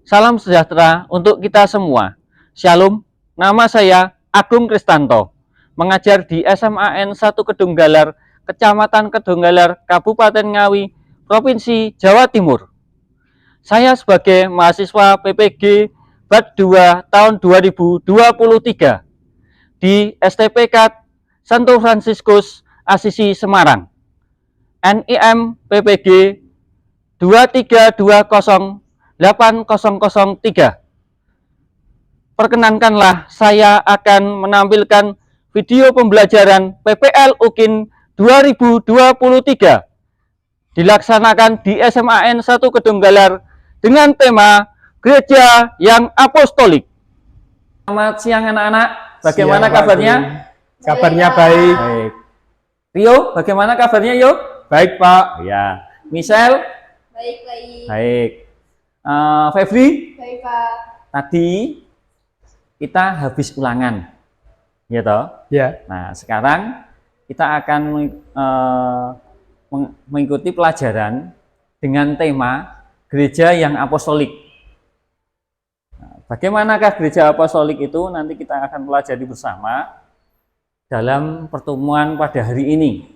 Salam sejahtera untuk kita semua. Shalom, nama saya Agung Kristanto, mengajar di SMAN 1 Kedunggalar, Kecamatan Kedunggalar, Kabupaten Ngawi, Provinsi Jawa Timur. Saya sebagai mahasiswa PPG BAD 2 tahun 2023 di STPK Santo Fransiskus Asisi Semarang. NIM PPG 232080003. Perkenankanlah saya akan menampilkan video pembelajaran PPL UKIN 2023 dilaksanakan di SMAN 1 Kedunggalar dengan tema Gereja yang Apostolik. Selamat siang anak-anak, bagaimana Siang, kabarnya? Kabarnya baik. Baik. Rio, bagaimana kabarnya Yo? Baik, Pak. Ya. Michelle? Baik. Baik. Febri? Baik, Pak. Tadi kita habis ulangan, ya toh? Ya. Nah, sekarang kita akan mengikuti pelajaran dengan tema Gereja yang Apostolik. Nah, bagaimanakah Gereja Apostolik itu? Nanti kita akan pelajari bersama dalam pertemuan pada hari ini.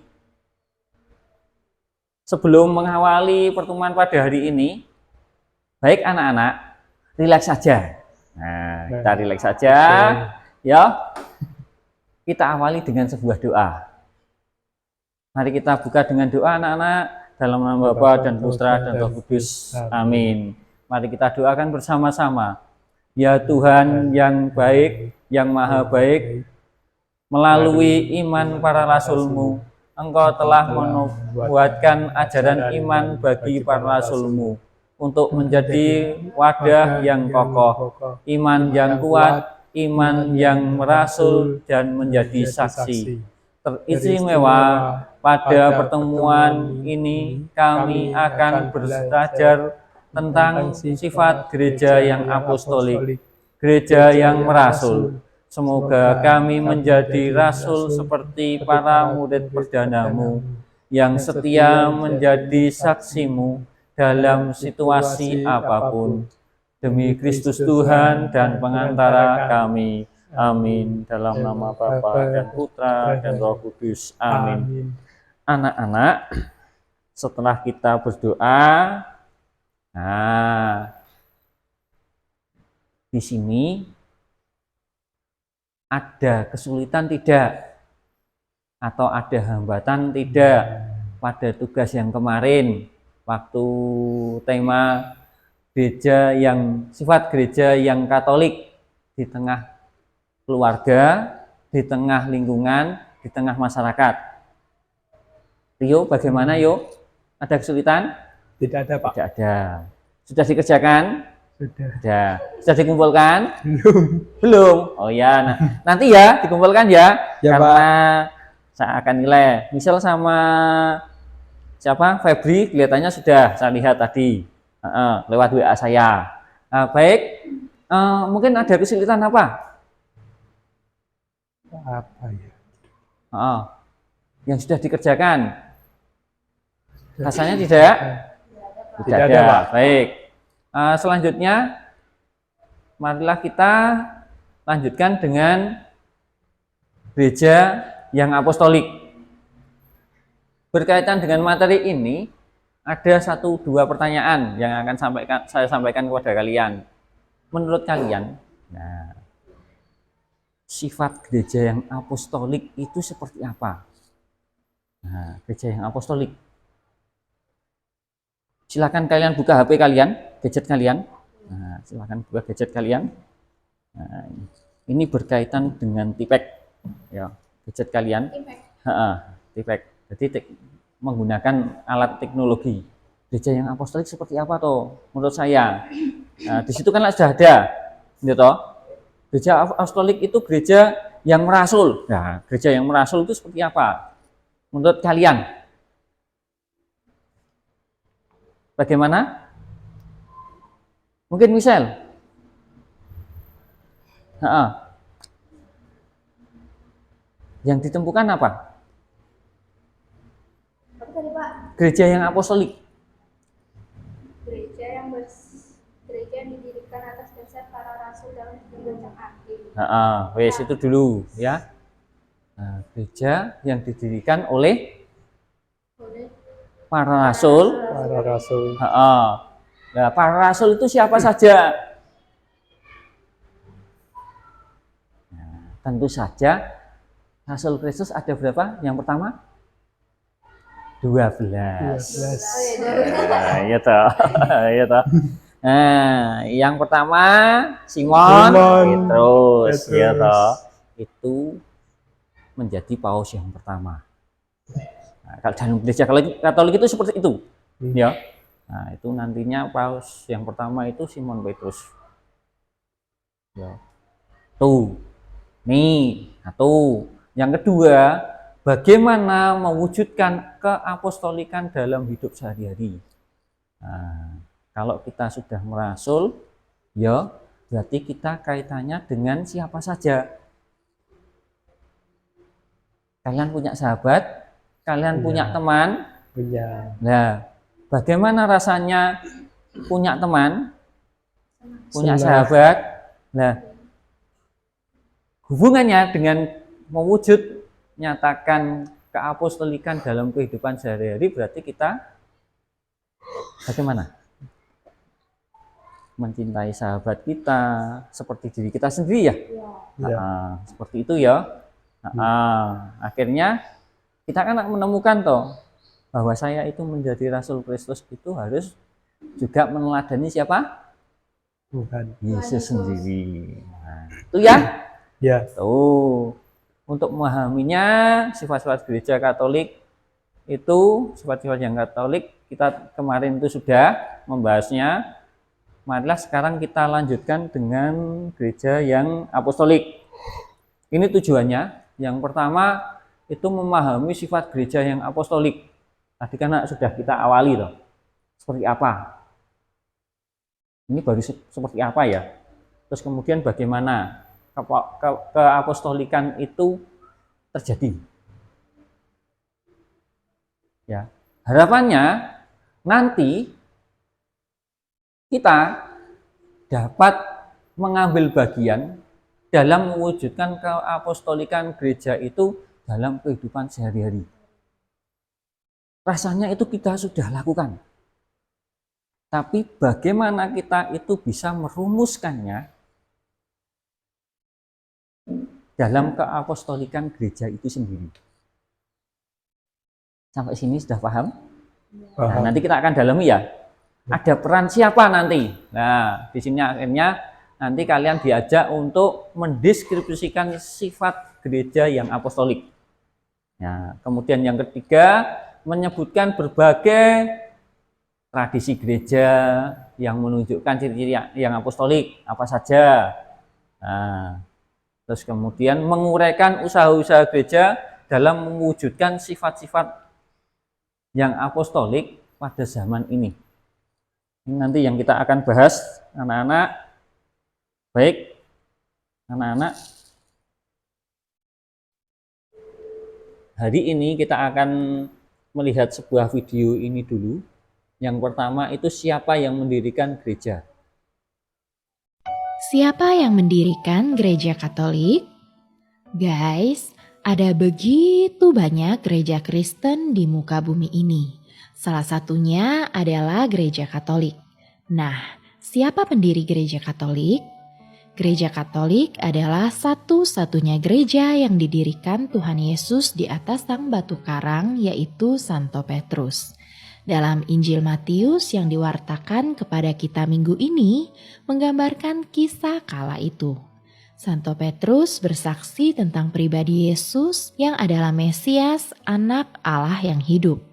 Sebelum mengawali pertemuan pada hari ini, baik anak-anak, rileks saja. Nah, kita rileks saja, ya. Kita awali dengan sebuah doa. Mari kita buka dengan doa anak-anak, dalam nama Bapa dan Putra dan Roh Kudus. Amin. Mari kita doakan bersama-sama. Ya Tuhan yang baik, yang maha baik, melalui iman para rasul-Mu, Engkau telah membuatkan ajaran iman bagi para rasul-Mu untuk menjadi wadah yang kokoh, iman yang kuat, iman yang merasul dan menjadi saksi. Teristimewa pada pertemuan ini kami akan belajar tentang sifat gereja yang apostolik, gereja yang merasul. Semoga kami menjadi rasul seperti para murid perdana-Mu yang setia menjadi saksi-Mu dalam situasi apapun. Demi Kristus Tuhan dan pengantara kami. Amin. Dalam nama Bapa dan Putra dan Roh Kudus. Amin. Anak-anak, setelah kita berdoa, nah, di sini ada kesulitan tidak? Atau ada hambatan tidak pada tugas yang kemarin waktu tema gereja yang sifat gereja yang Katolik di tengah keluarga, di tengah lingkungan, di tengah masyarakat? Rio, bagaimana Yo? Ada kesulitan? Tidak ada, Pak. Tidak ada. Sudah dikerjakan? Sudah. Sudah dikumpulkan? Belum. Oh ya, nah, nanti ya dikumpulkan ya, Ya, karena Pak. saya akan nilai. Misal sama siapa? Febri kelihatannya sudah saya lihat tadi lewat WA saya. Baik, mungkin ada kesulitan apa? Apa ya? Yang sudah dikerjakan? Rasanya tidak? Tidak ada, Pak. Baik. Selanjutnya, marilah kita lanjutkan dengan gereja yang apostolik. Berkaitan dengan materi ini, ada 1-2 pertanyaan yang akan saya sampaikan kepada kalian. Menurut kalian, nah, sifat gereja yang apostolik itu seperti apa? Nah, gereja yang apostolik. Silakan kalian buka HP kalian, gadget kalian. Nah, silakan buka gadget kalian. Nah, ini berkaitan dengan tipek, ya, gadget kalian. Tipek. Jadi menggunakan alat teknologi. Gereja yang apostolik seperti apa toh? Menurut saya. Nah, di situ kan sudah ada, gitu. Gereja apostolik itu gereja yang merasul. Nah, gereja yang merasul itu seperti apa? Menurut kalian? Bagaimana? Mungkin Michelle? Yang ditemukan apa? Apa tadi, Pak? Gereja yang apostolik. Gereja yang didirikan Wes itu dulu ya. Nah, gereja yang didirikan oleh para rasul. Para rasul. Nah, para rasul itu siapa saja? Nah, tentu saja Rasul Kristus ada berapa? Yang pertama 12. Nah, iya toh. Iya toh. Nah, yang pertama Simon Petrus, ya toh. Itu menjadi paus yang pertama. Nah, kalau dalam gereja Katolik itu seperti itu, ya. Nah, itu nantinya paus yang pertama itu Simon Petrus. Ya. Tuh. Nih, satu. Yang kedua, bagaimana mewujudkan keapostolikan dalam hidup sehari-hari. Nah, kalau kita sudah merasul, ya berarti kita kaitannya dengan siapa saja. Kalian punya sahabat, kalian punya teman. Punya. Nah, bagaimana rasanya punya teman, punya sahabat? Nah, hubungannya dengan mewujud nyatakan keapostolikan dalam kehidupan sehari-hari berarti kita bagaimana? Mencintai sahabat kita seperti diri kita sendiri ya? Seperti itu ya. Akhirnya kita kan menemukan toh bahwa saya itu menjadi Rasul Kristus itu harus juga meneladani siapa? Bukan. Yesus sendiri. Nah, itu ya? Ya. Tuh. Untuk memahaminya sifat-sifat gereja Katolik itu sifat-sifat yang Katolik kita kemarin itu sudah membahasnya. Marilah sekarang kita lanjutkan dengan gereja yang apostolik. Ini tujuannya. Yang pertama itu memahami sifat gereja yang apostolik. Tadi kan sudah kita awali loh. Seperti apa? Ini baru seperti apa ya? Terus kemudian bagaimana keapostolikan itu terjadi. Ya, harapannya nanti kita dapat mengambil bagian dalam mewujudkan keapostolikan gereja itu dalam kehidupan sehari-hari. Rasanya itu kita sudah lakukan. Tapi bagaimana kita itu bisa merumuskannya dalam keapostolikan gereja itu sendiri. Sampai sini sudah paham? Nah, nanti kita akan dalami ya. Ada peran siapa nanti? Nah, di sini akhirnya nanti kalian diajak untuk mendeskripsikan sifat gereja yang apostolik. Nah, kemudian yang ketiga menyebutkan berbagai tradisi gereja yang menunjukkan ciri-ciri yang apostolik apa saja. Nah, terus kemudian menguraikan usaha-usaha gereja dalam mewujudkan sifat-sifat yang apostolik pada zaman ini. Ini nanti yang kita akan bahas, anak-anak. Baik, anak-anak. Hari ini kita akan melihat sebuah video ini dulu. Yang pertama itu siapa yang mendirikan gereja? Siapa yang mendirikan gereja Katolik? Guys, ada begitu banyak gereja Kristen di muka bumi ini. Salah satunya adalah gereja Katolik. Nah, siapa pendiri gereja Katolik? Gereja Katolik adalah satu-satunya gereja yang didirikan Tuhan Yesus di atas sang batu karang, yaitu Santo Petrus. Dalam Injil Matius yang diwartakan kepada kita minggu ini menggambarkan kisah kala itu. Santo Petrus bersaksi tentang pribadi Yesus yang adalah Mesias, anak Allah yang hidup.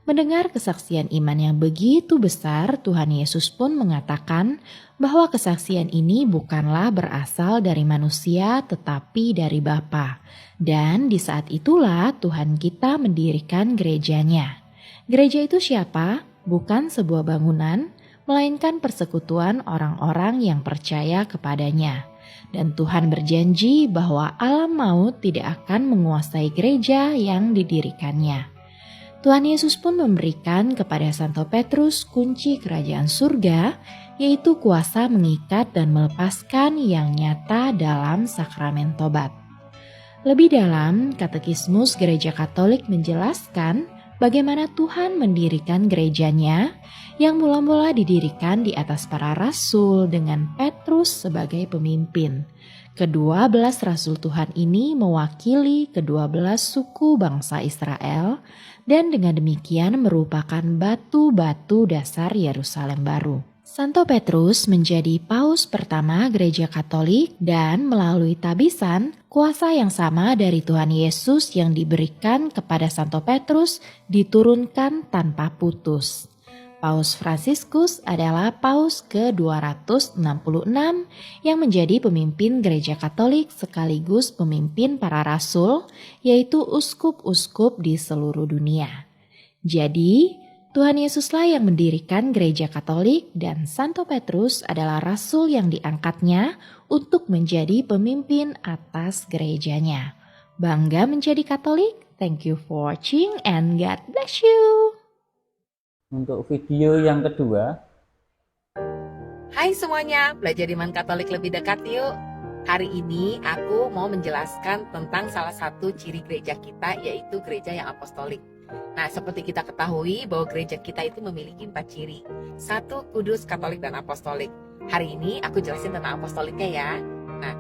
Mendengar kesaksian iman yang begitu besar, Tuhan Yesus pun mengatakan bahwa kesaksian ini bukanlah berasal dari manusia tetapi dari Bapa. Dan di saat itulah Tuhan kita mendirikan gerejanya. Gereja itu siapa? Bukan sebuah bangunan, melainkan persekutuan orang-orang yang percaya kepadanya. Dan Tuhan berjanji bahwa alam maut tidak akan menguasai gereja yang didirikannya. Tuhan Yesus pun memberikan kepada Santo Petrus kunci kerajaan surga, yaitu kuasa mengikat dan melepaskan yang nyata dalam sakramen tobat. Lebih dalam, Katekismus Gereja Katolik menjelaskan bagaimana Tuhan mendirikan gerejanya yang mula-mula didirikan di atas para rasul dengan Petrus sebagai pemimpin. Kedua-belas rasul Tuhan ini mewakili kedua-belas suku bangsa Israel dan dengan demikian merupakan batu-batu dasar Yerusalem baru. Santo Petrus menjadi paus pertama Gereja Katolik dan melalui tabisan, kuasa yang sama dari Tuhan Yesus yang diberikan kepada Santo Petrus diturunkan tanpa putus. Paus Fransiskus adalah paus ke-266 yang menjadi pemimpin Gereja Katolik sekaligus pemimpin para rasul, yaitu uskup-uskup di seluruh dunia. Jadi, Tuhan Yesuslah yang mendirikan Gereja Katolik dan Santo Petrus adalah rasul yang diangkatnya untuk menjadi pemimpin atas gerejanya. Bangga menjadi Katolik. Thank you for watching and God bless you. Untuk video yang kedua, Hai semuanya, belajar iman Katolik lebih dekat yuk. Hari ini aku mau menjelaskan tentang salah satu ciri gereja kita, yaitu gereja yang apostolik. Nah, seperti kita ketahui bahwa gereja kita itu memiliki 4 ciri. 1, kudus, katolik, dan apostolik. Hari ini aku jelasin tentang apostoliknya ya. Nah,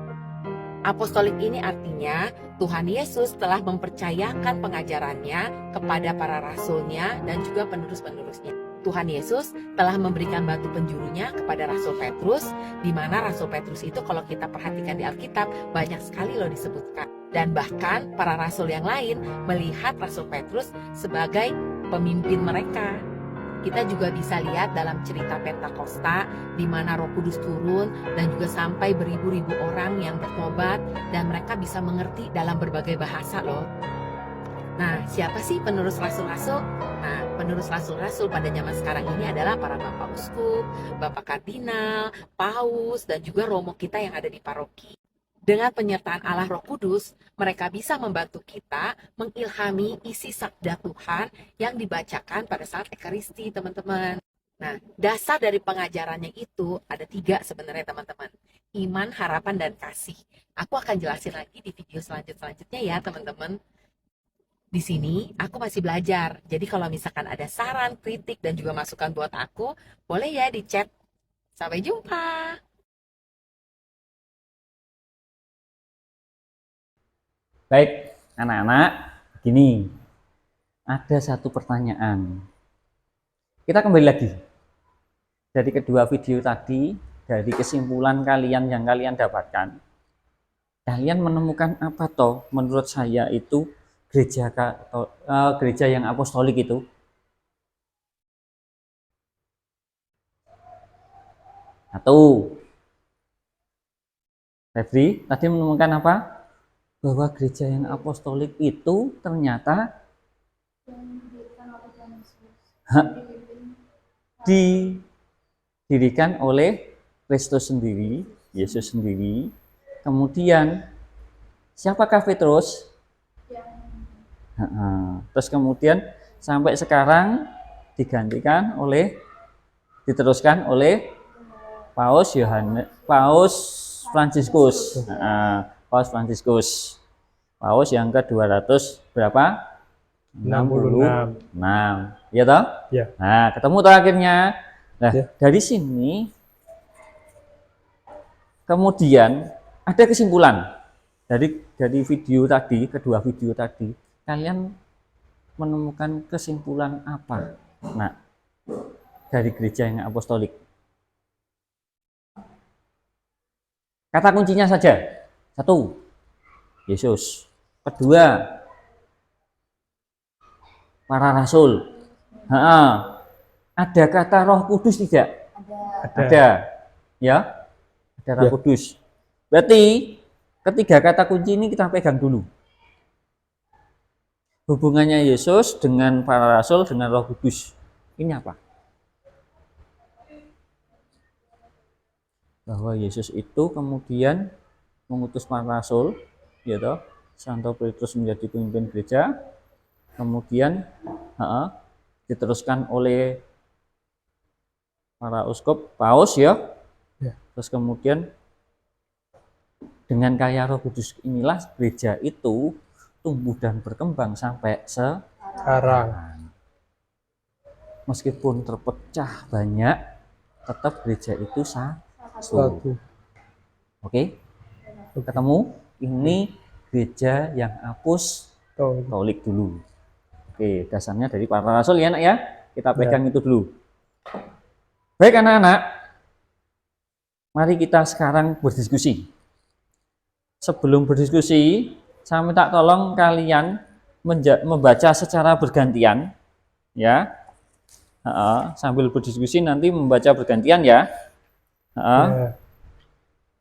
apostolik ini artinya Tuhan Yesus telah mempercayakan pengajarannya kepada para rasulnya dan juga penerus-penerusnya. Tuhan Yesus telah memberikan batu penjurunya kepada Rasul Petrus, di mana Rasul Petrus itu kalau kita perhatikan di Alkitab banyak sekali loh disebutkan. Dan bahkan para rasul yang lain melihat Rasul Petrus sebagai pemimpin mereka. Kita juga bisa lihat dalam cerita Pentakosta di mana Roh Kudus turun dan juga sampai beribu-ribu orang yang bertobat dan mereka bisa mengerti dalam berbagai bahasa loh. Nah, siapa sih penerus rasul-rasul? Nah, penerus rasul-rasul pada zaman sekarang ini adalah para bapak uskup, bapak kardinal, paus, dan juga romo kita yang ada di paroki. Dengan penyertaan Allah Roh Kudus, mereka bisa membantu kita mengilhami isi sabda Tuhan yang dibacakan pada saat Ekaristi, teman-teman. Nah, dasar dari pengajarannya itu ada 3 sebenarnya, teman-teman. Iman, harapan, dan kasih. Aku akan jelasin lagi di video selanjutnya ya, teman-teman. Di sini aku masih belajar. Jadi kalau misalkan ada saran, kritik, dan juga masukan buat aku, boleh ya di chat. Sampai jumpa. baik anak-anak, gini, ada satu pertanyaan. Kita kembali lagi dari kedua video tadi, dari kesimpulan kalian yang kalian dapatkan. Kalian menemukan apa toh menurut saya itu gereja yang apostolik itu? Satu, Febri tadi menemukan apa? Bahwa gereja yang apostolik itu ternyata didirikan oleh Kristus sendiri, Yesus sendiri. Kemudian siapakah Petrus? Terus kemudian sampai sekarang diteruskan oleh Paus Fransiskus. Paus Fransiskus. Paus yang ke-200 berapa? 66. Ya toh? Ya. Nah, ketemu toh akhirnya. Nah, Ya. dari sini kemudian ada kesimpulan dari video tadi, kedua video tadi, kalian menemukan kesimpulan apa? Nah, dari gereja yang apostolik. Kata kuncinya saja. 1, Yesus. 2, para rasul. Ada kata Roh Kudus tidak? Ada. Ya? Ada Roh Kudus. Berarti ketiga kata kunci ini kita pegang dulu. Hubungannya Yesus dengan para rasul dengan Roh Kudus. Ini apa? Bahwa Yesus itu kemudian mengutus para rasul, ya toh, Santo Petrus menjadi pemimpin gereja, kemudian Heeh. Diteruskan oleh para uskup paus ya. Ya. Terus kemudian dengan kaya Roh Kudus inilah gereja itu tumbuh dan berkembang sampai Sekarang. meskipun terpecah banyak, tetap gereja itu satu. Satu. Oke? Ketemu? Ini gereja yang apostolik dulu. Oke, dasarnya dari para rasul ya, Nak ya. Kita pegang itu dulu. Baik anak-anak, mari kita sekarang berdiskusi. Sebelum berdiskusi, saya minta tolong kalian membaca secara bergantian, ya. Sambil berdiskusi nanti membaca bergantian ya. Ya.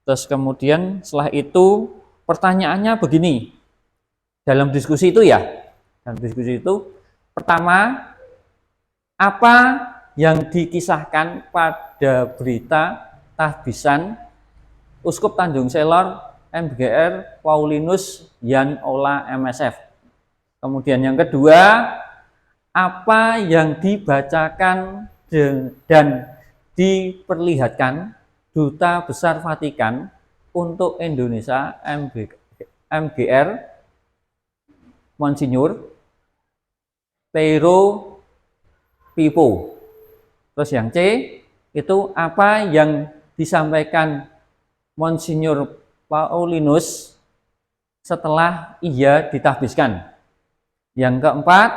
Terus kemudian setelah itu pertanyaannya begini. Dalam diskusi itu ya, dalam diskusi itu pertama, apa yang dikisahkan pada berita tahbisan Uskup Tanjung Selor MGR Paulinus Yan Ola MSF. Kemudian yang kedua, apa yang dibacakan dan diperlihatkan Duta Besar Vatikan untuk Indonesia MGR Monsinyur Pero Pipo. Terus yang C itu apa yang disampaikan Monsinyur Paulinus setelah ia ditahbiskan. Yang keempat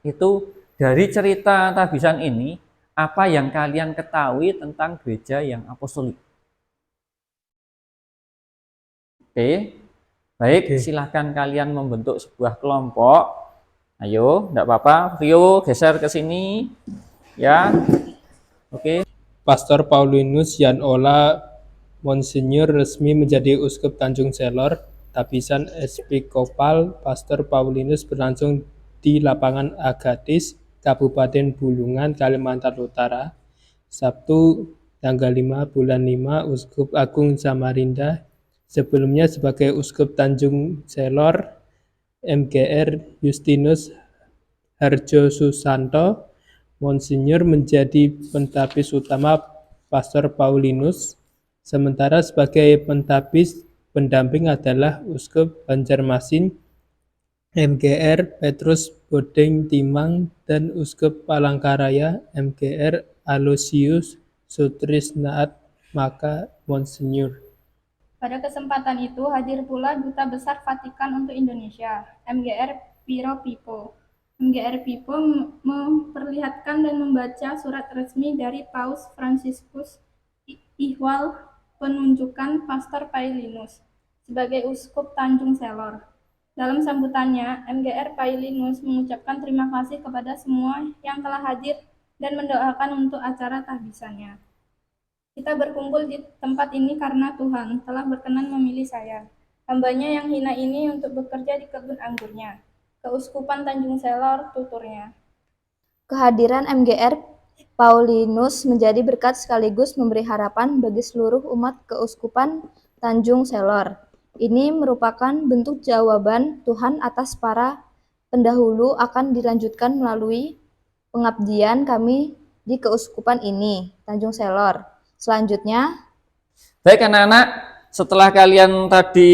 itu dari cerita tahbisan ini apa yang kalian ketahui tentang gereja yang apostolik. Oke. Baik, silahkan kalian membentuk sebuah kelompok. Ayo, enggak apa-apa. Rio geser ke sini. Ya. Oke. Pastor Paulinus Yan Ola Monsinyur resmi menjadi Uskup Tanjung Selor. Tahbisan Episkopal Pastor Paulinus berlangsung di Lapangan Agatis, Kabupaten Bulungan, Kalimantan Utara. Sabtu tanggal 5 bulan 5, Uskup Agung Samarinda. Sebelumnya sebagai Uskup Tanjung Selor, MGR Justinus Harjo Susanto, Monsinyur menjadi pentahbis utama Pastor Paulinus, sementara sebagai pentahbis pendamping adalah Uskup Banjarmasin, MGR Petrus Bodeng Timang, dan Uskup Palangkaraya, MGR Aloysius Sutrisnaat Maka, Monsinyur. Pada kesempatan itu hadir pula Duta Besar Vatikan untuk Indonesia, MGR Piero Pipo. MGR Pipo memperlihatkan dan membaca surat resmi dari Paus Fransiskus ihwal penunjukan Pastor Paulinus sebagai Uskup Tanjung Selor. Dalam sambutannya, MGR Paulinus mengucapkan terima kasih kepada semua yang telah hadir dan mendoakan untuk acara tahbisannya. Kita berkumpul di tempat ini karena Tuhan telah berkenan memilih saya, hambanya yang hina ini, untuk bekerja di kebun anggurnya. Keuskupan Tanjung Selor, tuturnya. Kehadiran MGR Paulinus menjadi berkat sekaligus memberi harapan bagi seluruh umat Keuskupan Tanjung Selor. Ini merupakan bentuk jawaban Tuhan atas para pendahulu akan dilanjutkan melalui pengabdian kami di Keuskupan ini, Tanjung Selor. Selanjutnya, baik anak-anak, setelah kalian tadi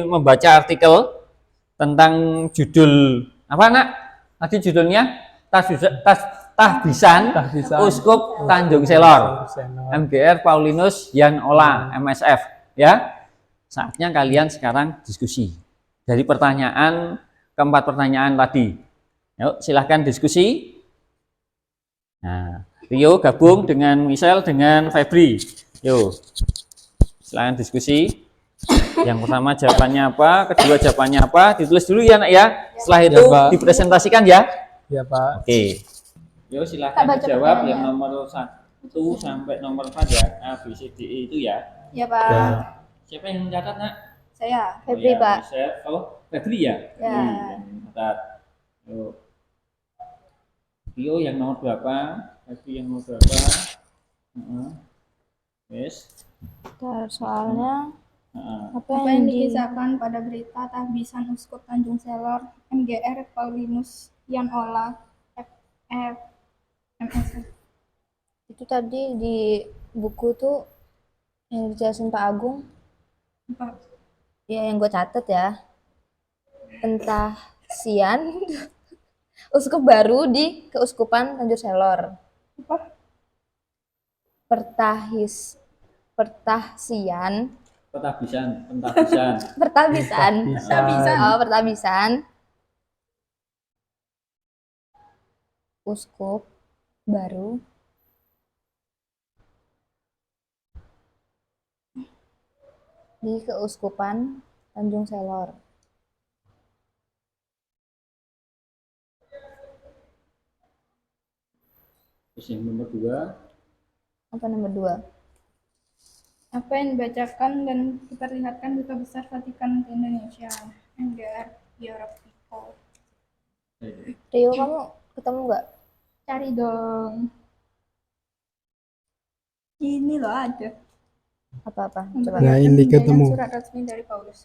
membaca artikel tentang judul apa Nak? Tadi judulnya Tahbisan Uskup Tanjung Selor, MGR Paulinus Yan Ola MSF, ya. Saatnya kalian sekarang diskusi dari pertanyaan keempat pertanyaan tadi. Yuk, silahkan diskusi. Nah, Rio gabung dengan Michelle dengan Febri. Yuk, silahkan diskusi. Yang pertama jawabannya apa, kedua jawabannya apa, ditulis dulu ya Nak ya. Setelah itu Pak. dipresentasikan ya. Ya Pak. Oke. Yuk silahkan dijawab yang nomor 1 sampai nomor 4 ya. A, B, C, D, E itu ya. Ya Pak. Ya. Siapa yang mencatat Nak? Saya. Febri, ya, Pak. Michelle. Oh, Febri ya? Ya. Catat. Yuk. Rio yang nomor berapa? Febri yang nomor berapa? Yes. soalnya Apa yang dikisahkan pada berita tahbisan Uskup Tanjung Selor, MGR Paulinus Yan Ola F MSF. Itu tadi di buku tuh yang dijelasin Pak Agung, Empat. ya yang gue catet ya. Pentasian uskup baru di Keuskupan Tanjung Selor. Apa? Pertasian Pentabisan. pertabisan. Bisa. Oh, pertabisan uskup baru di Keuskupan Tanjung Selor. Terus yang nomor 2. Apa nomor 2? Apa yang dibacakan dan diperlihatkan Duta Besar Vatikan untuk Indonesia, MGR Europe People. Rio, kamu ketemu nggak? Cari dong. Ini loh ada. Apa-apa? Coba. Nah, ini Pemberian ketemu. Surat resmi dari Paulus.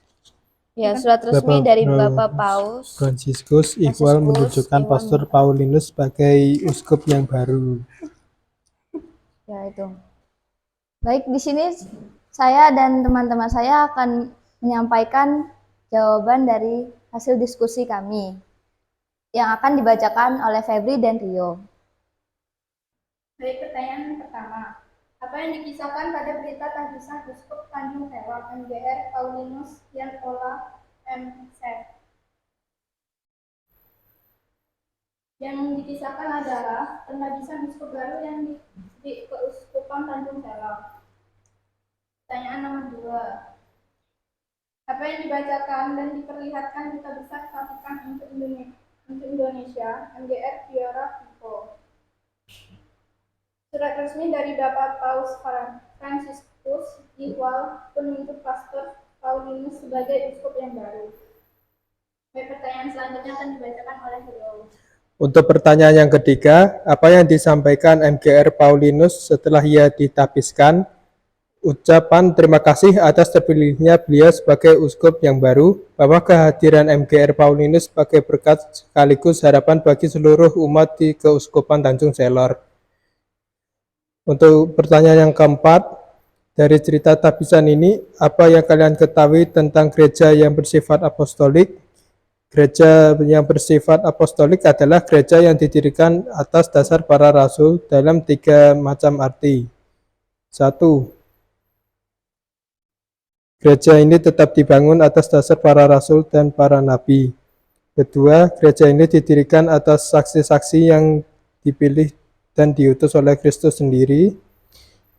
Ya, surat resmi Bapak dari Paus. Bapak Paus. Fransiskus Iqbal menunjukkan Iqbal Pastor Paulinus sebagai uskup yang baru. Ya, itu. Baik, di sini saya dan teman-teman saya akan menyampaikan jawaban dari hasil diskusi kami yang akan dibacakan oleh Febri dan Rio. Baik, pertanyaan pertama. Apa yang dikisahkan pada berita tahbisan Uskup Tanjung Selor, MGR Paulinus Yan Ola M.C. Yang dikisahkan adalah penahbisan uskup baru yang di Keuskupan Tanjung Selor. Pertanyaan nomor 2. Apa yang dibacakan dan diperlihatkan Duta Besar Vatikan untuk Indonesia, MGR Fiora Pico. Surat resmi dari Bapak Paus Fransiskus Iqbal menuntut Pastor Paulinus sebagai uskup yang baru. Baik, pertanyaan selanjutnya akan dibacakan oleh Rio. Untuk pertanyaan yang ketiga, apa yang disampaikan MGR Paulinus setelah ia ditahbiskan? Ucapan terima kasih atas terpilihnya beliau sebagai uskup yang baru, bahwa kehadiran MGR Paulinus sebagai berkat sekaligus harapan bagi seluruh umat di Keuskupan Tanjung Selor. Untuk pertanyaan yang keempat, dari cerita tahbisan ini, apa yang kalian ketahui tentang gereja yang bersifat apostolik? Gereja yang bersifat apostolik adalah gereja yang didirikan atas dasar para rasul dalam 3 macam arti. 1. Gereja ini tetap dibangun atas dasar para rasul dan para nabi. Kedua, gereja ini didirikan atas saksi-saksi yang dipilih dan diutus oleh Kristus sendiri.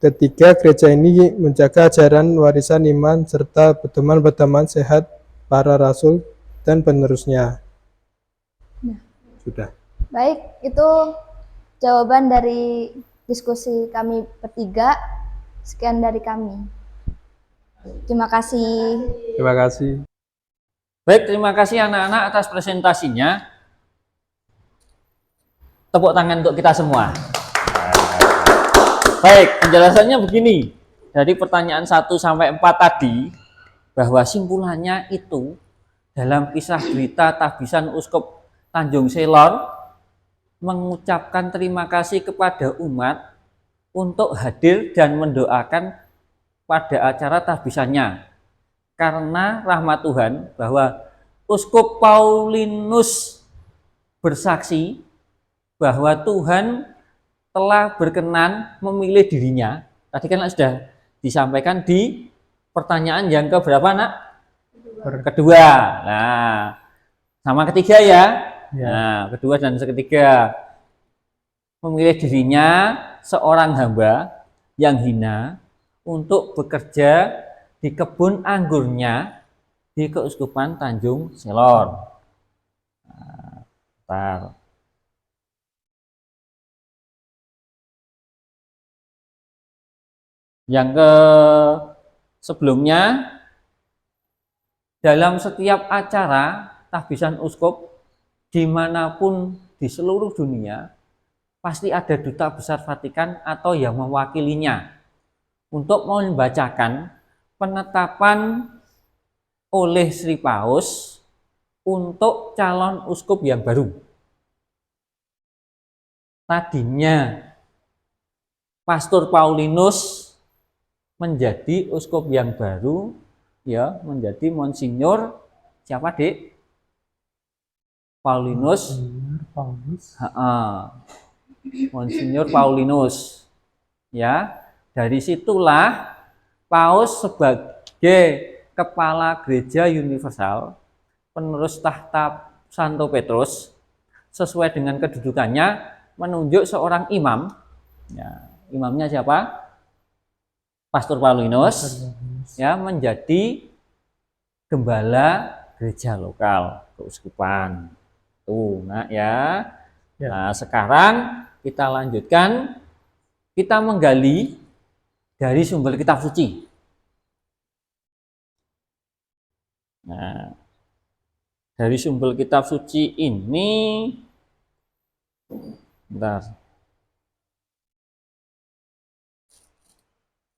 Ketiga, gereja ini menjaga ajaran warisan iman serta pedoman-pedoman sehat para rasul dan penerusnya. Sudah. Baik, itu jawaban dari diskusi kami bertiga. Sekian dari kami. Terima kasih. Terima kasih. Baik, terima kasih anak-anak atas presentasinya. Tepuk tangan untuk kita semua. Baik, penjelasannya begini. Dari pertanyaan 1 sampai 4 tadi, bahwa simpulannya itu dalam kisah berita tahbisan Uskup Tanjung Selor mengucapkan terima kasih kepada umat untuk hadir dan mendoakan pada acara tahbisannya. Karena rahmat Tuhan bahwa Uskup Paulinus bersaksi bahwa Tuhan telah berkenan memilih dirinya. Tadi kan sudah disampaikan di pertanyaan yang keberapa, Nak? Kedua. Nah, sama ketiga ya. Nah, kedua dan ketiga. Memilih dirinya seorang hamba yang hina untuk bekerja di kebun anggurnya di Keuskupan Tanjung Selor. Nah, yang sebelumnya, dalam setiap acara tahbisan uskup dimanapun di seluruh dunia pasti ada duta besar Vatikan atau yang mewakilinya untuk membacakan penetapan oleh Sri Paus untuk calon uskup yang baru. tadinya Pastor Paulinus menjadi uskup yang baru, ya, menjadi Monsinyur siapa, Dik? Paulinus. Monsinyur Paulinus. Ya, dari situlah Paus sebagai kepala gereja universal, penerus tahta Santo Petrus, sesuai dengan kedudukannya menunjuk seorang imam. Ya, imamnya siapa? Pastor Paulinus, ya, menjadi gembala gereja lokal keuskupan. Tuh, nah ya. Nah, sekarang kita lanjutkan, kita menggali dari sumber kitab suci. Nah, dari sumber kitab suci ini, bentar.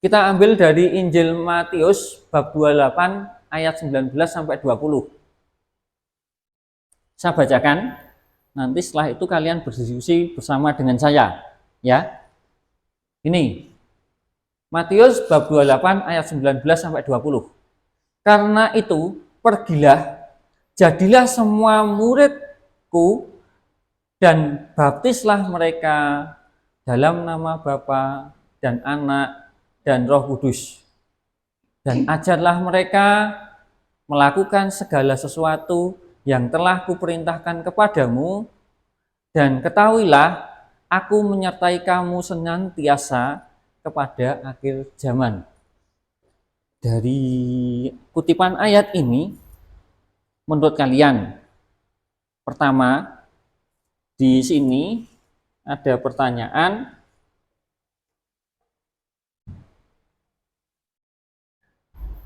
Kita ambil dari Injil Matius bab 28 ayat 19 sampai 20. Saya bacakan, nanti setelah itu kalian berdiskusi bersama dengan saya, ya. Ini Matius bab 28 ayat 19 sampai 20. Karena itu, pergilah, jadilah semua muridku dan baptislah mereka dalam nama Bapa dan Anak dan Roh Kudus, dan ajarlah mereka melakukan segala sesuatu yang telah kuperintahkan kepadamu, dan ketahuilah aku menyertai kamu senantiasa kepada akhir zaman. Dari kutipan ayat ini, menurut kalian, pertama, di sini ada pertanyaan,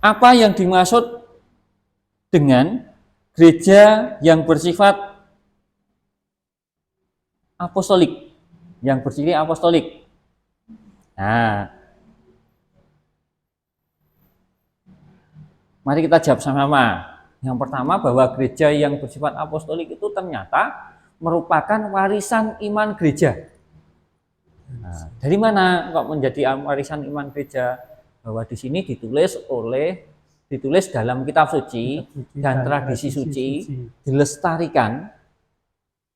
apa yang dimaksud dengan gereja yang bersifat apostolik? Yang bersifat apostolik. Nah, mari kita jawab sama-sama. Yang pertama, bahwa gereja yang bersifat apostolik itu ternyata merupakan warisan iman gereja. Nah, dari mana kok menjadi warisan iman gereja? Bahwa di sini ditulis dalam kitab suci dan tradisi suci, dilestarikan,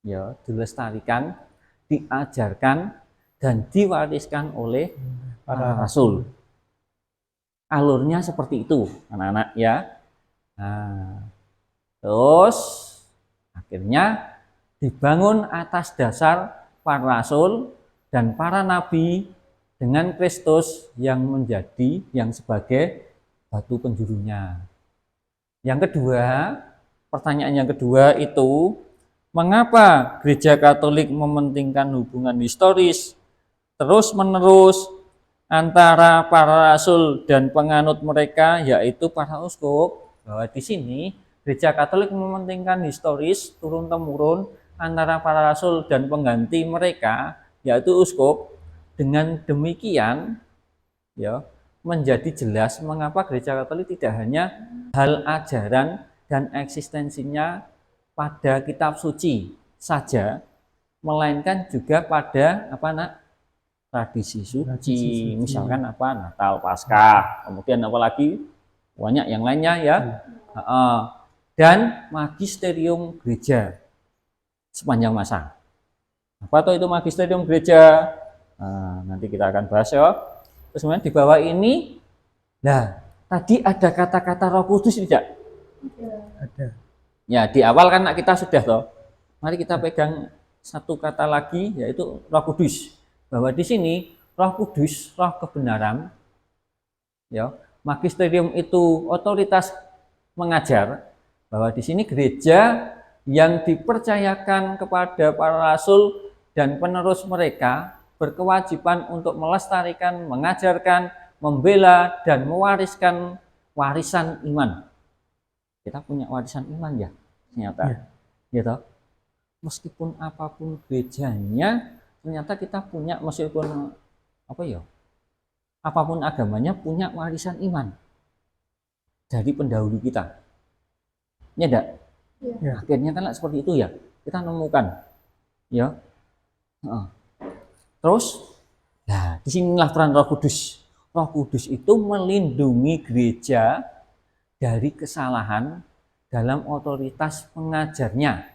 ya, dilestarikan, diajarkan dan diwariskan oleh para rasul. Alurnya seperti itu, anak-anak, ya. Nah, terus akhirnya dibangun atas dasar para rasul dan para nabi, dengan Kristus yang menjadi yang sebagai batu penjurunya. Yang kedua, pertanyaan yang kedua itu, mengapa gereja Katolik mementingkan hubungan historis terus-menerus antara para rasul dan penganut mereka, yaitu para uskup? Bahwa di sini gereja Katolik mementingkan historis turun-temurun antara para rasul dan pengganti mereka, yaitu uskup. Dengan demikian, ya, menjadi jelas mengapa gereja Katolik tidak hanya hal ajaran dan eksistensinya pada kitab suci saja, melainkan juga pada tradisi suci, misalkan Natal, Paskah, kemudian apalagi banyak yang lainnya, ya. Dan magisterium gereja sepanjang masa. Apa itu magisterium gereja? Nah, nanti kita akan bahas, ya. Terus kemudian di bawah ini, nah, tadi ada kata-kata Roh Kudus tidak? Ada. Ya, di awal kan kita sudah toh. Mari kita pegang satu kata lagi, yaitu Roh Kudus. Bahwa di sini Roh Kudus, Roh kebenaran, ya, magisterium itu otoritas mengajar. Bahwa di sini gereja yang dipercayakan kepada para rasul dan penerus mereka berkewajiban untuk melestarikan, mengajarkan, membela, dan mewariskan warisan iman. Kita punya warisan iman, ya, ternyata. Gitu. Meskipun apapun gerejanya, ternyata kita punya, meskipun apapun agamanya, punya warisan iman dari pendahulu kita. Ya, enggak? Ya. Akhirnya kan seperti itu, ya. Kita nemukan, ya. Terus, nah disinilah peran Roh Kudus. Roh Kudus itu melindungi gereja dari kesalahan dalam otoritas pengajarnya.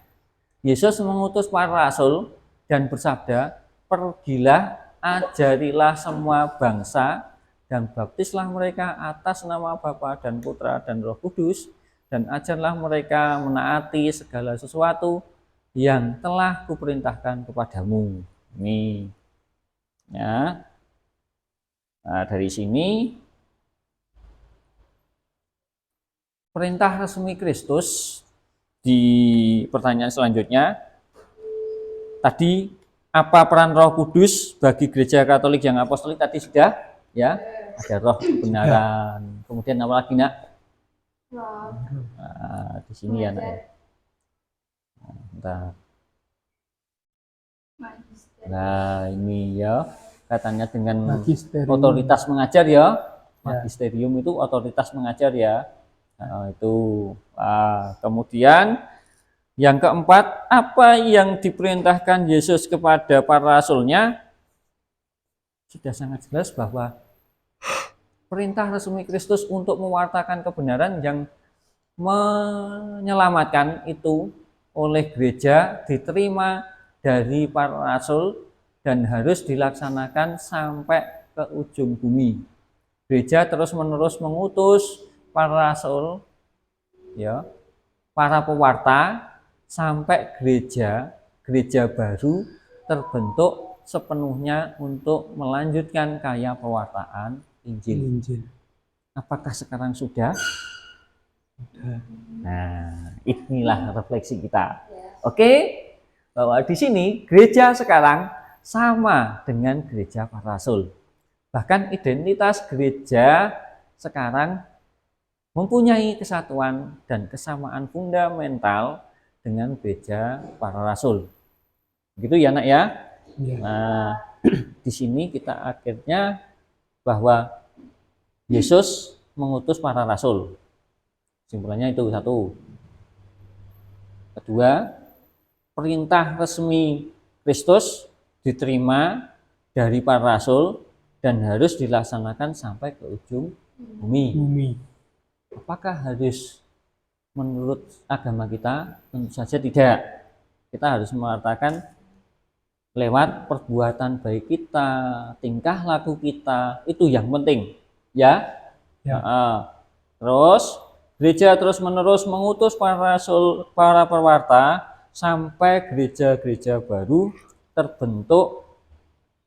Yesus mengutus para rasul dan bersabda, "Pergilah, ajarilah semua bangsa dan baptislah mereka atas nama Bapa dan Putra dan Roh Kudus, dan ajarlah mereka menaati segala sesuatu yang telah kuperintahkan kepadamu." Ini ya. Nah, dari sini perintah resmi Kristus di pertanyaan selanjutnya tadi, apa peran Roh Kudus bagi gereja Katolik yang apostolik? Tadi sudah ya, ada roh kebenaran. Kemudian apa lagi, Nak? Nah, di sini ya, Nak. Nah, nah ini ya, katanya dengan otoritas mengajar ya. Magisterium itu otoritas mengajar ya. Nah, itu. Kemudian yang keempat, apa yang diperintahkan Yesus kepada para rasulnya? Sudah sangat jelas bahwa perintah resmi Kristus untuk mewartakan kebenaran yang menyelamatkan itu oleh gereja diterima dari para rasul dan harus dilaksanakan sampai ke ujung bumi. Gereja terus-menerus mengutus para rasul, ya, para pewarta, sampai gereja baru terbentuk sepenuhnya untuk melanjutkan karya pewartaan Injil. Apakah sekarang sudah? Nah, inilah refleksi kita. Oke, bahwa di sini gereja sekarang sama dengan gereja para rasul. Bahkan identitas gereja sekarang mempunyai kesatuan dan kesamaan fundamental dengan gereja para rasul. Begitu ya, Nak ya? Nah, di sini kita akhirnya bahwa Yesus mengutus para rasul. Kesimpulannya itu satu. Kedua, perintah resmi Kristus diterima dari para rasul dan harus dilaksanakan sampai ke ujung bumi. Apakah harus menurut agama kita? Tentu saja tidak. Kita harus mengatakan lewat perbuatan baik kita, tingkah laku kita, itu yang penting, ya. Terus gereja terus-menerus mengutus para rasul, para pewarta, sampai gereja-gereja baru terbentuk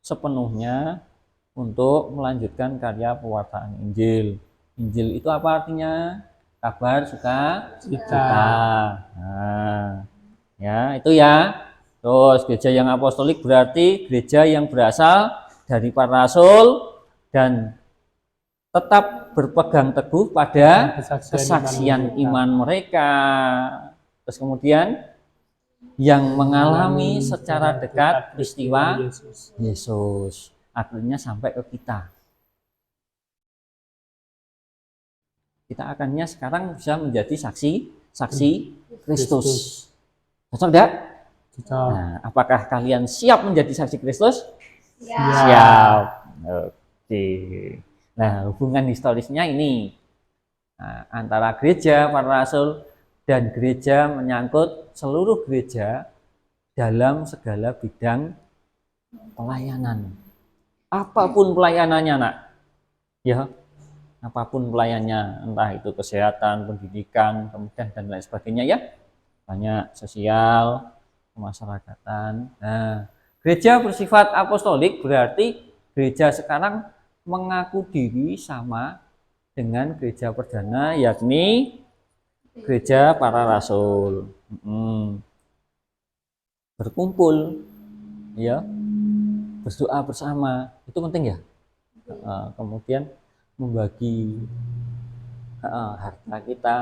sepenuhnya untuk melanjutkan karya pewartaan Injil. Injil itu apa artinya? Kabar sukacita. Nah, ya itu ya. Terus gereja yang apostolik berarti gereja yang berasal dari para rasul dan tetap berpegang teguh pada kesaksian iman mereka. Terus kemudian yang mengalami secara dekat peristiwa Yesus, akhirnya sampai ke kita. Kita akannya sekarang bisa menjadi saksi Kristus. Cocok tidak? Nah, apakah kalian siap menjadi saksi Kristus? Siap. Oke. Nah, hubungan historisnya ini antara gereja para rasul dan gereja menyangkut seluruh gereja dalam segala bidang pelayanan. Apapun pelayanannya, Nak. Ya, apapun pelayanannya, entah itu kesehatan, pendidikan, kemudian dan lain sebagainya ya. Banyak sosial, kemasyarakatan. Nah, gereja bersifat apostolik berarti gereja sekarang mengaku diri sama dengan gereja perdana, yakni gereja para rasul. Berkumpul, ya, berdoa bersama, itu penting ya. Kemudian membagi harta kita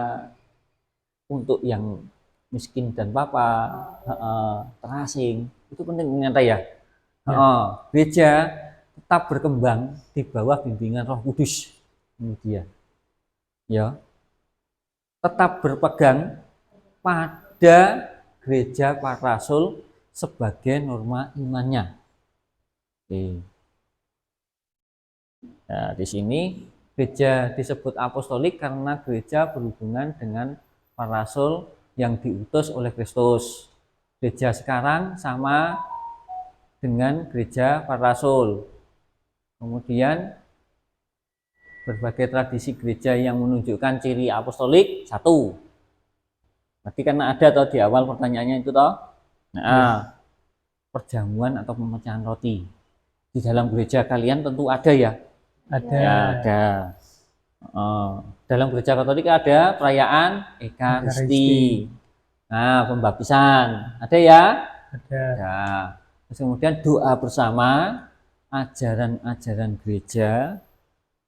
untuk yang miskin dan papa, terasing, itu penting ternyata ya. Gereja tetap berkembang di bawah bimbingan Roh Kudus. Kemudian, ya, tetap berpegang pada gereja para rasul sebagai norma imannya. Oke. Nah, di sini gereja disebut apostolik karena gereja berhubungan dengan para rasul yang diutus oleh Kristus. Gereja sekarang sama dengan gereja para rasul. Kemudian berbagai tradisi gereja yang menunjukkan ciri apostolik satu. Berarti karena ada toh di awal pertanyaannya itu toh. Nah, perjamuan atau pemecahan roti. Di dalam gereja kalian tentu ada ya. Ada. Ya, ada. Dalam gereja Katolik ada perayaan Ekaristi. Nah, pembaptisan. Ada ya? Ada. Ada. Terus kemudian doa bersama, ajaran-ajaran gereja,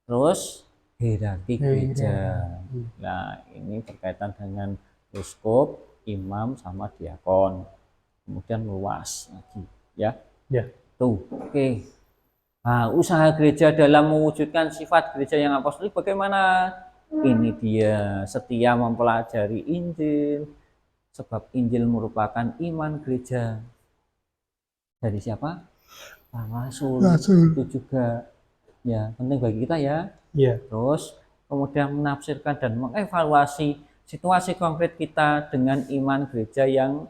terus hierarki gereja. Nah, ini berkaitan dengan uskup, imam, sama diakon. Kemudian luas lagi, ya. Ya. Tuh, oke. Nah, usaha gereja dalam mewujudkan sifat gereja yang apostolik bagaimana? Ini dia, setia mempelajari Injil, sebab Injil merupakan iman gereja. Dari siapa? Para rasul. Itu juga ya penting bagi kita ya. Iya. Terus kemudian menafsirkan dan mengevaluasi situasi konkret kita dengan iman gereja yang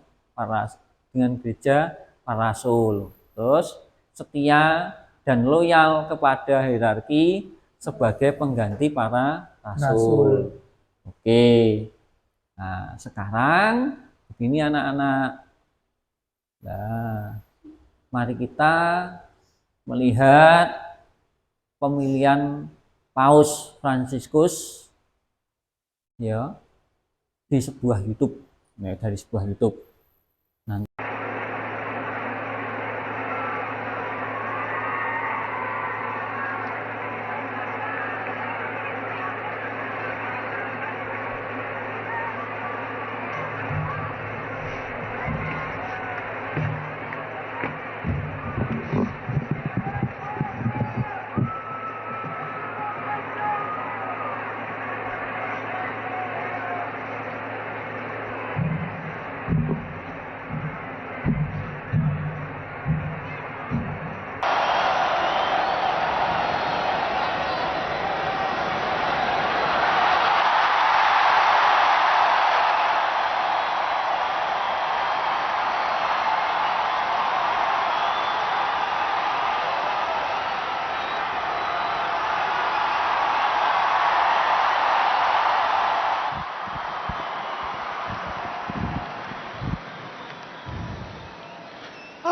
dengan gereja para rasul. Terus setia dan loyal kepada hierarki sebagai pengganti para rasul. Oke. Nah, sekarang begini anak-anak. Nah, mari kita melihat pemilihan Paus Fransiskus ya di sebuah YouTube. Nah, dari sebuah YouTube.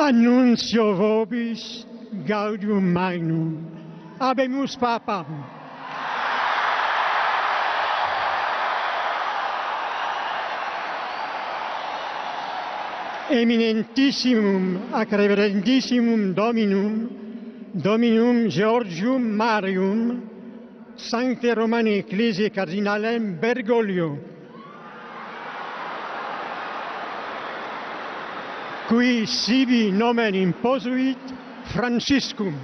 Annuncio vobis gaudium magnum, habemus papam. Eminentissimum ac reverendissimum Dominum Georgium Marium, Sancte Romane Ecclesiae Cardinalem Bergoglio, qui sibi nomen imposuit Franciscum.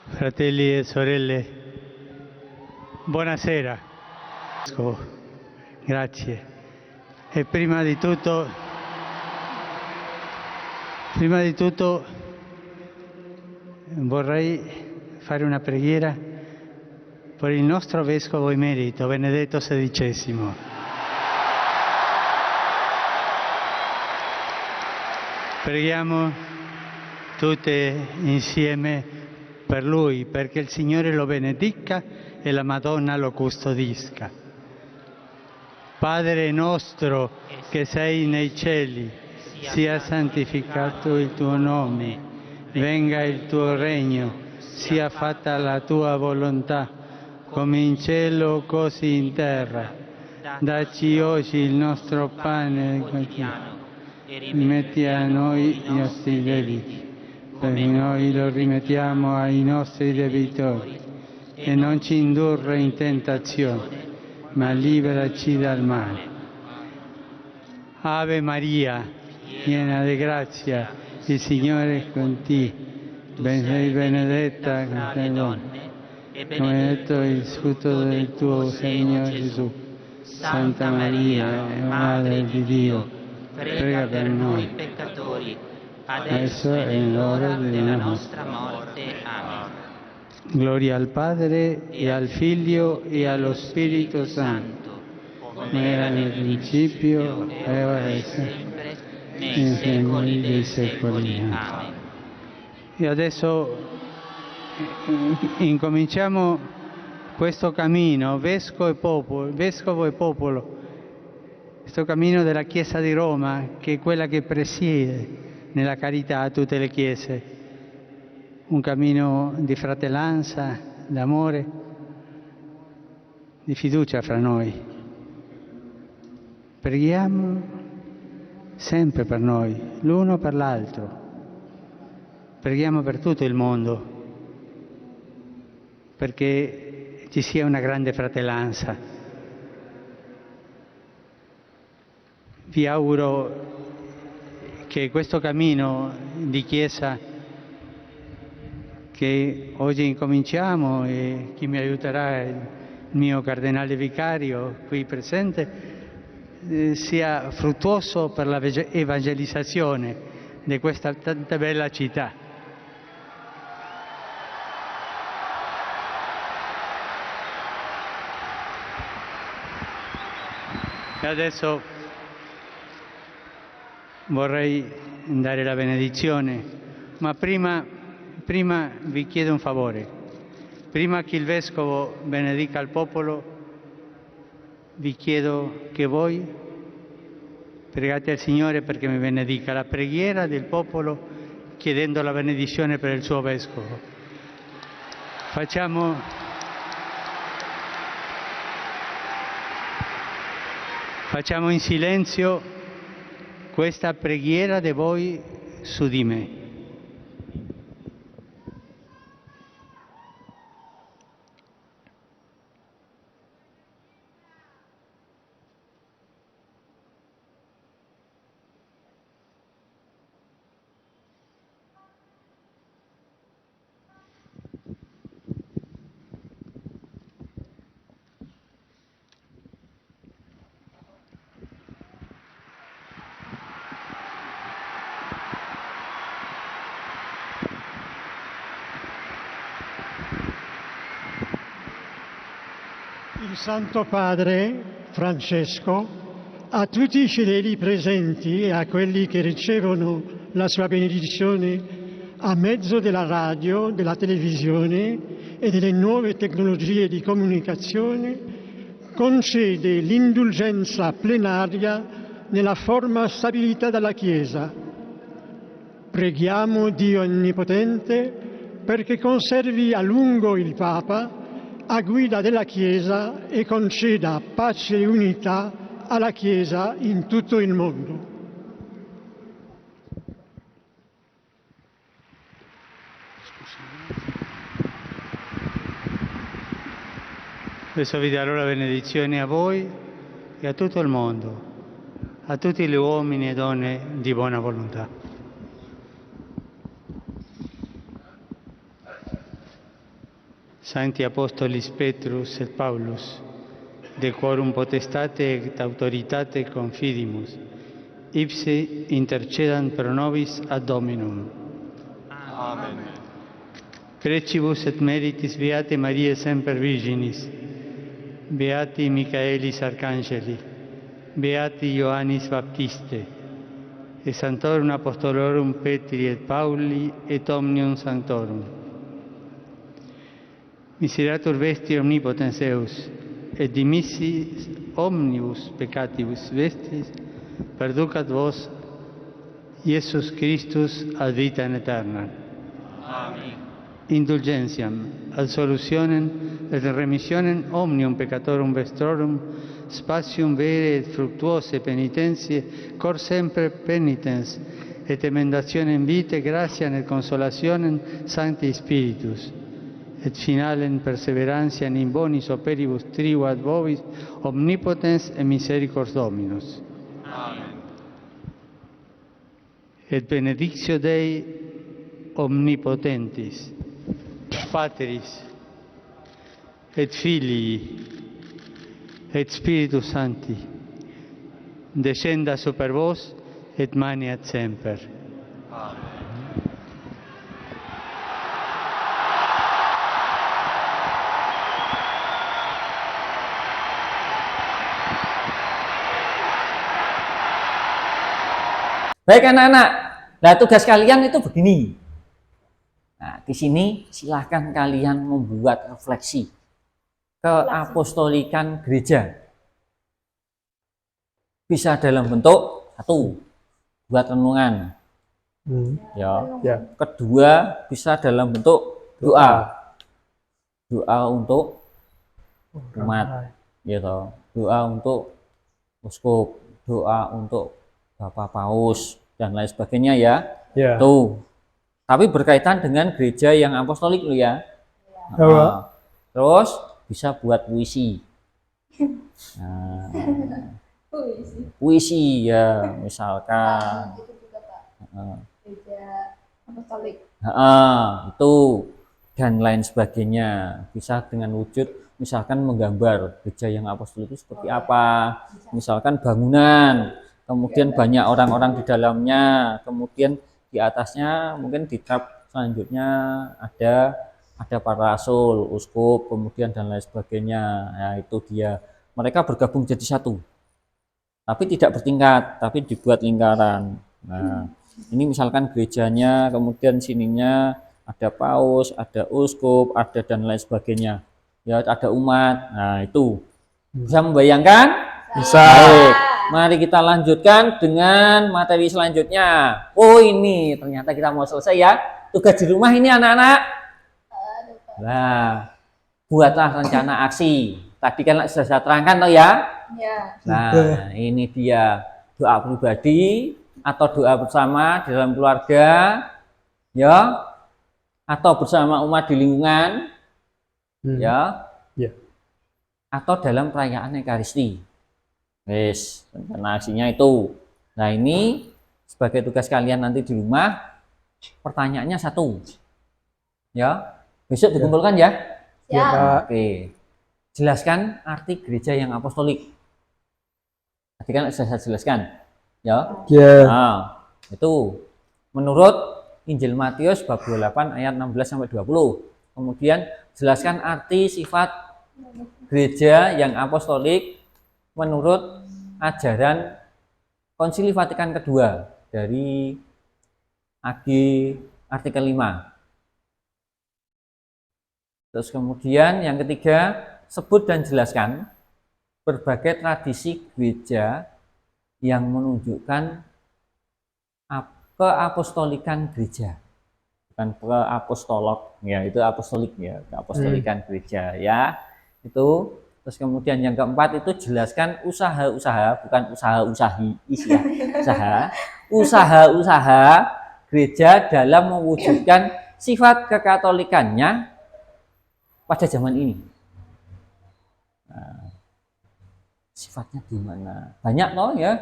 Fratelli e sorelle, buonasera. Grazie. E prima di tutto vorrei fare una preghiera per il nostro Vescovo emerito, Benedetto XVI. Preghiamo tutte insieme per lui, perché il Signore lo benedica e la Madonna lo custodisca. Padre nostro che sei nei cieli, sia santificato il tuo nome, venga il tuo regno, sia fatta la tua volontà, come in cielo così in terra. Dacci oggi il nostro pane quotidiano e rimetti a noi i nostri debiti, come noi lo rimettiamo ai nostri debitori, e non ci indurre in tentazione, ma liberaci dal male. Ave Maria, piena di grazia, il Signore è con te, sei benedetta tra le donne, e benedetto il frutto del tuo seno, Gesù. Santa Maria, Madre di Dio, prega per noi peccatori, adesso è l'ora della nostra morte. Amen. Gloria al Padre, e al Figlio, e allo Spirito Santo, come era nel principio, e ora e sempre, nei secoli dei secoli. Amen. E adesso incominciamo questo cammino, vescovo e popolo, questo cammino della Chiesa di Roma, che è quella che presiede nella carità tutte le chiese, un cammino di fratellanza, d'amore, di fiducia fra noi. Preghiamo sempre per noi, l'uno per l'altro. Preghiamo per tutto il mondo, perché ci sia una grande fratellanza. Vi auguro che questo cammino di Chiesa che oggi incominciamo, e chi mi aiuterà è il mio cardinale vicario qui presente, sia fruttuoso per la evangelizzazione di questa tanta bella città. E adesso vorrei dare la benedizione, ma prima vi chiedo un favore. Prima che il Vescovo benedica il popolo, vi chiedo che voi pregate al Signore perché mi benedica la preghiera del popolo, chiedendo la benedizione per il suo Vescovo. Facciamo in silenzio questa preghiera di voi su di me. Il Santo Padre Francesco, a tutti i fedeli presenti e a quelli che ricevono la sua benedizione a mezzo della radio, della televisione e delle nuove tecnologie di comunicazione, concede l'indulgenza plenaria nella forma stabilita dalla Chiesa. Preghiamo Dio Onnipotente perché conservi a lungo il Papa a guida della Chiesa e conceda pace e unità alla Chiesa in tutto il mondo. Adesso vi darò la benedizione a voi e a tutto il mondo, a tutti gli uomini e donne di buona volontà. Sancti Apostolis Petrus et Paulus, de quorum potestate et autoritate confidimus, ipse intercedant pro nobis ad Dominum. Amen. Precibus et meritis Beate Mariae Semper Virginis, Beati Michaelis Arcangeli, Beati Ioannis Baptiste, et Sanctorum Apostolorum Petri et Pauli et omnium sanctorum. Miserator vesti omnipotens Deus, et dimissis omnibus peccatibus vestis, perducat vos, Iesus Christus, ad vitam aeterna. Amen. Indulgentiam, absolutionem et remissionem omnium peccatorum vestrorum, spatium vere et fructuose penitentiae, cor semper penitens, et emendationem vitae, gratiam et consolationem Sancti Spiritus, et finalem perseverantiam in bonis operibus trigo ad vobis, omnipotens et misericors Dominus. Amen. Et benedictio Dei omnipotentis, Patris, et Filii, et Spiritus Sancti, descenda super vos, et maniat semper. Amen. Baik anak-anak, nah tugas kalian itu begini. Nah, di sini silahkan kalian membuat refleksi keapostolikan gereja. Bisa dalam bentuk satu, buat renungan. Ya. Kedua, bisa dalam bentuk doa. Doa untuk umat, gitu. Doa untuk uskup, doa untuk Bapak Paus dan lain sebagainya ya. Tuh. Tapi berkaitan dengan gereja yang apostolik loh ya. Terus bisa buat puisi. Nah, puisi ya, misalkan. Gereja apostolik. Itu dan lain sebagainya. Bisa dengan wujud misalkan menggambar gereja yang apostolik itu seperti apa. Misalkan bangunan, kemudian banyak orang-orang di dalamnya, kemudian di atasnya mungkin di tab selanjutnya ada para rasul, uskup, kemudian dan lain sebagainya. Nah, itu dia. Mereka bergabung jadi satu. Tapi tidak bertingkat, tapi dibuat lingkaran. Nah, ini misalkan gerejanya, kemudian sininya ada paus, ada uskup, ada dan lain sebagainya. Ya, ada umat. Nah, itu. Bisa membayangkan? Bisa. Baik. Mari kita lanjutkan dengan materi selanjutnya. Oh ini ternyata kita mau selesai ya. Tugas di rumah ini anak-anak. Nah, buatlah rencana aksi. Tadi kan sudah saya terangkan toh ya. Nah, ini dia doa pribadi atau doa bersama di dalam keluarga, ya, atau bersama umat di lingkungan, ya, atau dalam perayaan Ekaristi. Wes, rencana aksinya itu. Nah ini sebagai tugas kalian nanti di rumah. Pertanyaannya satu, ya. Besok dikumpulkan ya. Ya. Oke. Jelaskan arti gereja yang apostolik. Tadi kan sudah saya jelaskan, ya. Nah, itu menurut Injil Matius bab 28 ayat 16 sampai 20. Kemudian jelaskan arti sifat gereja yang apostolik menurut ajaran Konsili Vatikan kedua dari AG artikel 5. Terus kemudian yang ketiga, sebut dan jelaskan berbagai tradisi gereja yang menunjukkan keapostolikan gereja. Bukan keapostolog, ya itu apostolik ya, keapostolikan gereja ya. Itu. Terus kemudian yang keempat itu jelaskan usaha-usaha, bukan usaha-usahi, usaha-usaha gereja dalam mewujudkan sifat kekatolikannya pada zaman ini. Nah, sifatnya di mana? Banyak loh ya.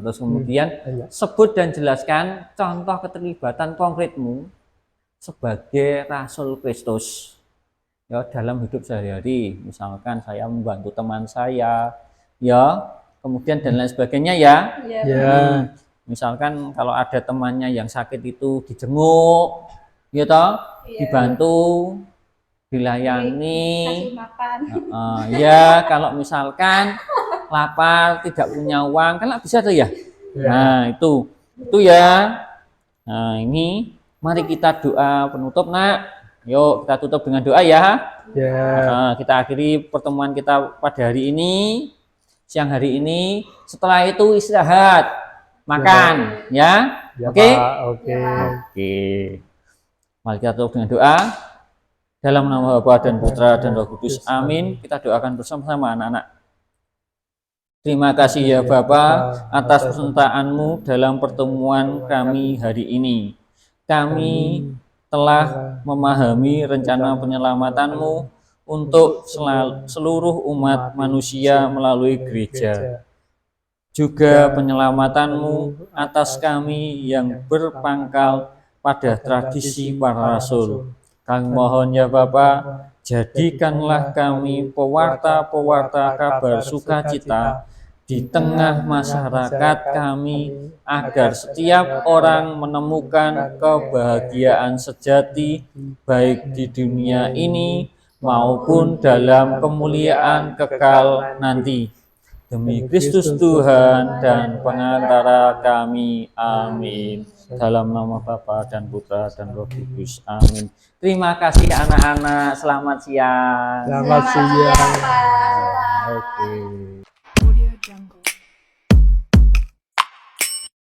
Terus kemudian sebut dan jelaskan contoh keterlibatan konkretmu sebagai Rasul Kristus ya dalam hidup sehari-hari. Misalkan saya membantu teman saya, ya, kemudian dan lain sebagainya ya. Ya. Misalkan kalau ada temannya yang sakit itu dijenguk, ya toh, dibantu, dilayani. Kasih makan. Ya, kalau misalkan lapar, tidak punya uang, kan bisa tuh ya. Nah, itu ya. Nah, ini mari kita doa penutup, Nak. Yuk, kita tutup dengan doa ya. Ya. Kita akhiri pertemuan kita pada hari ini, siang hari ini. Setelah itu istirahat, makan, ya. Oke? Oke. Oke. Mari kita tutup dengan doa. Dalam nama Bapa dan Putra dan Roh Kudus. Amin. Kita doakan bersama-sama anak-anak. Terima kasih ya Bapa atas pesertaan-Mu dalam pertemuan kami hari ini. Kami telah memahami rencana penyelamatan-Mu untuk seluruh umat manusia melalui gereja. Juga penyelamatan-Mu atas kami yang berpangkal pada tradisi para rasul. Kami mohon ya Bapa, jadikanlah kami pewarta-pewarta kabar sukacita di tengah masyarakat kami, agar setiap orang menemukan kebahagiaan sejati baik di dunia ini maupun dalam kemuliaan kekal nanti. Demi Kristus Tuhan dan pengantara kami. Amin. Dalam nama Bapa dan Putra dan Roh Kudus. Amin. Terima kasih anak-anak. Selamat siang. Selamat siang. Oke.